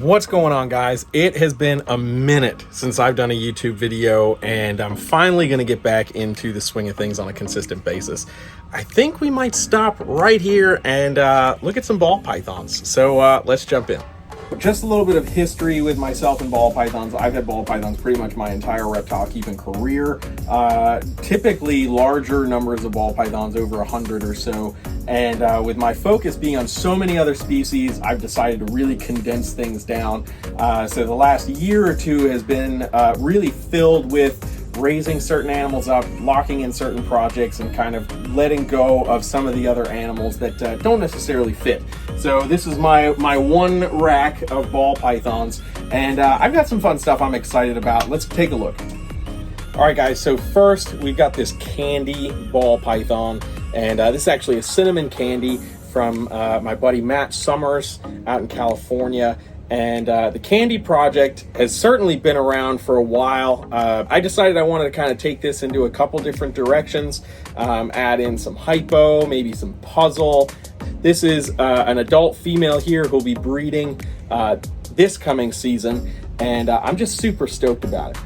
What's going on, guys? It has been a minute since I've done a YouTube video, and I'm finally going to get back into the swing of things on a consistent basis. I think we might stop right here and look at some ball pythons. So let's jump in. Just a little bit of history with myself and ball pythons. I've had ball pythons pretty much my entire reptile keeping career. Typically larger numbers of ball pythons, over 100 or so. And with my focus being on so many other species, I've decided to really condense things down. So the last year or two has been really filled with raising certain animals up, locking in certain projects, and kind of letting go of some of the other animals that don't necessarily fit. So this is my one rack of ball pythons, and I've got some fun stuff I'm excited about. Let's take a look. All right, guys, so first we've got this candy ball python, and this is actually a cinnamon candy from my buddy Matt Summers out in California. And the candy project has certainly been around for a while. I decided I wanted to kind of take this into a couple different directions, add in some hypo, maybe some puzzle. This is an adult female here who'll be breeding this coming season, and I'm just super stoked about it.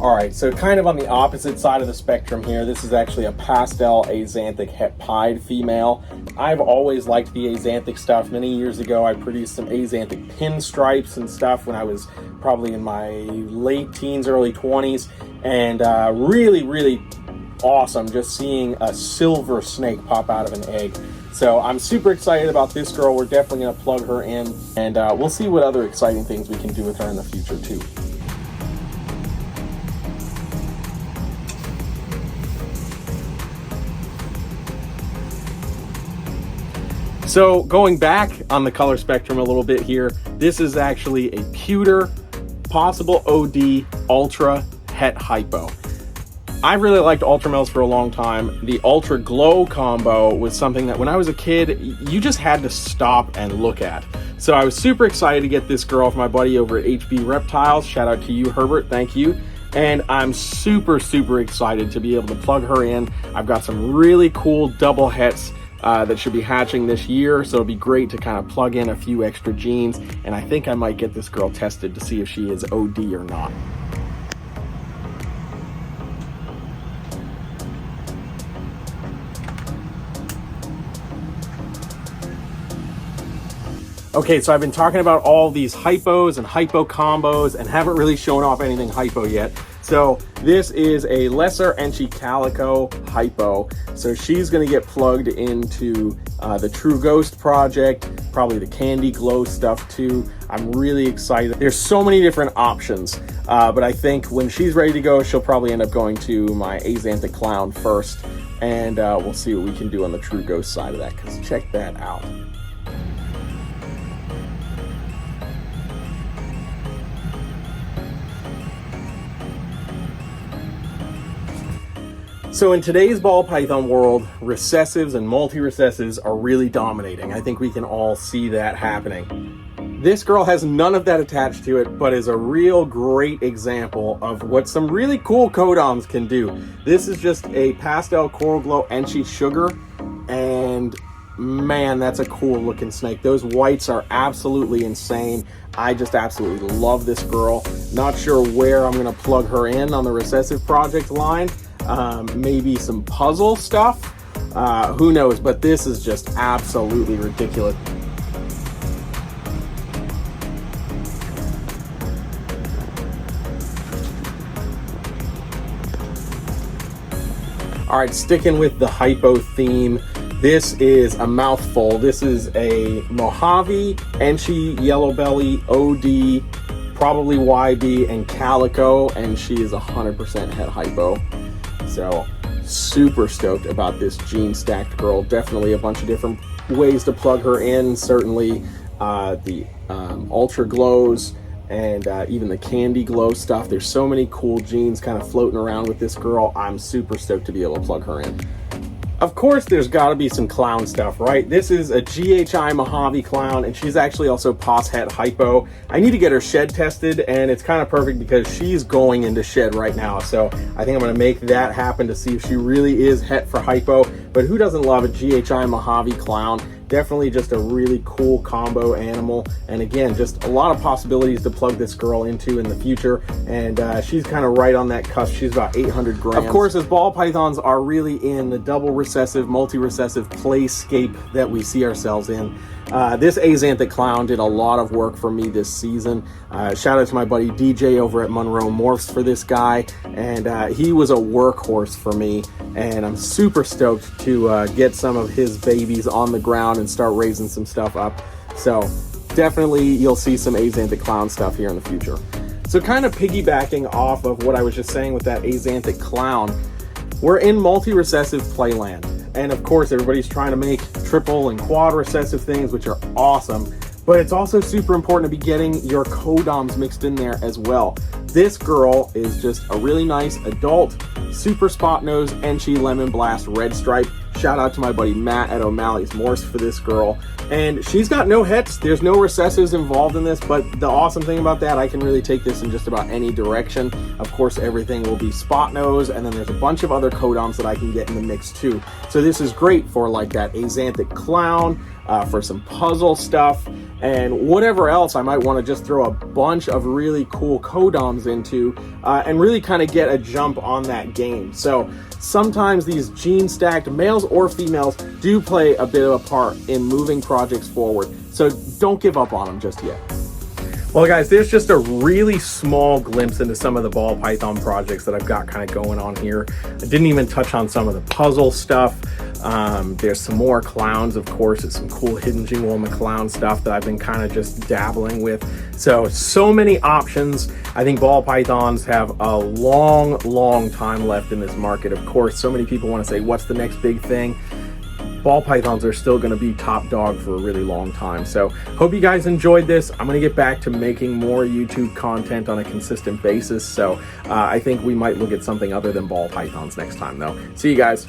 All right, so kind of on the opposite side of the spectrum here, this is actually a pastel axanthic het pied female. I've always liked the axanthic stuff. Many years ago, I produced some axanthic pinstripes and stuff when I was probably in my late teens, early 20s, and really awesome just seeing a silver snake pop out of an egg. So I'm super excited about this girl. We're definitely gonna plug her in, and we'll see what other exciting things we can do with her in the future too. So going back on the color spectrum a little bit here, this is actually a pewter, possible OD, ultra Het Hypo. I really liked ultramels for a long time. The ultra glow combo was something that when I was a kid, you just had to stop and look at. So I was super excited to get this girl from my buddy over at HB Reptiles. Shout out to you, Herbert, thank you. And I'm super excited to be able to plug her in. I've got some really cool double hets that should be hatching this year, so it'll be great to kind of plug in a few extra genes, and I think I might get this girl tested to see if she is OD or not. Okay, so I've been talking about all these hypos and hypo combos and haven't really shown off anything hypo yet. So this is a lesser Enchi Calico hypo. So she's gonna get plugged into the True Ghost project, probably the Candy Glow stuff too. I'm really excited. There's so many different options, but I think when she's ready to go, she'll probably end up going to my Asantha Clown first, and we'll see what we can do on the True Ghost side of that, because check that out. So in today's ball python world, recessives and multi-recessives are really dominating. I think we can all see that happening. This girl has none of that attached to it, but is a real great example of what some really cool Codoms can do. This is just a pastel coral glow Enchi sugar, and man, that's a cool looking snake. Those whites are absolutely insane. I just absolutely love this girl. Not sure where I'm gonna plug her in on the recessive project line. Maybe some puzzle stuff, who knows, but this is just absolutely ridiculous. All right, sticking with the hypo theme, this is a mouthful. This is a Mojave, Enchi, Yellow Belly, OD, probably YB, and Calico, and she is 100% Het Hypo. So super stoked about this gene stacked girl. Definitely a bunch of different ways to plug her in. Certainly the ultra glows and even the candy glow stuff. There's so many cool genes kind of floating around with this girl. I'm super stoked to be able to plug her in. Of course, there's got to be some clown stuff, right? This is a Ghi Mojave clown, and she's actually also Het Hypo. I need to get her shed tested, and it's kind of perfect because she's going into shed right now. So I think I'm going to make that happen to see if she really is Het for Hypo. But who doesn't love a Ghi Mojave clown? Definitely just a really cool combo animal, and again, just a lot of possibilities to plug this girl into in the future. And she's kind of right on that cusp. She's about 800 grams. Of course, as ball pythons are really in the double recessive, multi-recessive playscape that we see ourselves in, this Asantha Clown did a lot of work for me this season. Shout out to my buddy DJ over at Monroe Morphs for this guy, and he was a workhorse for me, and I'm super stoked to get some of his babies on the ground and start raising some stuff up. So definitely you'll see some Asantha Clown stuff here in the future. So kind of piggybacking off of what I was just saying with that Asantha Clown, we're in multi-recessive Playland. And of course, everybody's trying to make triple and quad recessive things, which are awesome. But it's also super important to be getting your Codoms mixed in there as well. This girl is just a really nice adult, super spot nose, Enchi Lemon Blast Red Stripe. Shout out to my buddy Matt at O'Malley's Morse for this girl. And she's got no hets, there's no recessives involved in this, but the awesome thing about that, I can really take this in just about any direction. Of course, everything will be spot nose, and then there's a bunch of other Codoms that I can get in the mix too. So this is great for like that Asantha Clown, for some puzzle stuff, and whatever else I might want to just throw a bunch of really cool Codoms into, and really kind of get a jump on that game. So sometimes these gene stacked males or females do play a bit of a part in moving projects forward. So don't give up on them just yet. Well, guys, there's just a really small glimpse into some of the ball python projects that I've got kind of going on here. I didn't even touch on some of the puzzle stuff. There's some more clowns, of course. It's some cool hidden Jingle McClown stuff that I've been kind of just dabbling with. So many options. I think ball pythons have a long time left in this market. Of course, so many people want to say, what's the next big thing? Ball pythons are still going to be top dog for a really long time. So hope you guys enjoyed this. I'm going to get back to making more YouTube content on a consistent basis. So I think we might look at something other than ball pythons next time though. See you guys.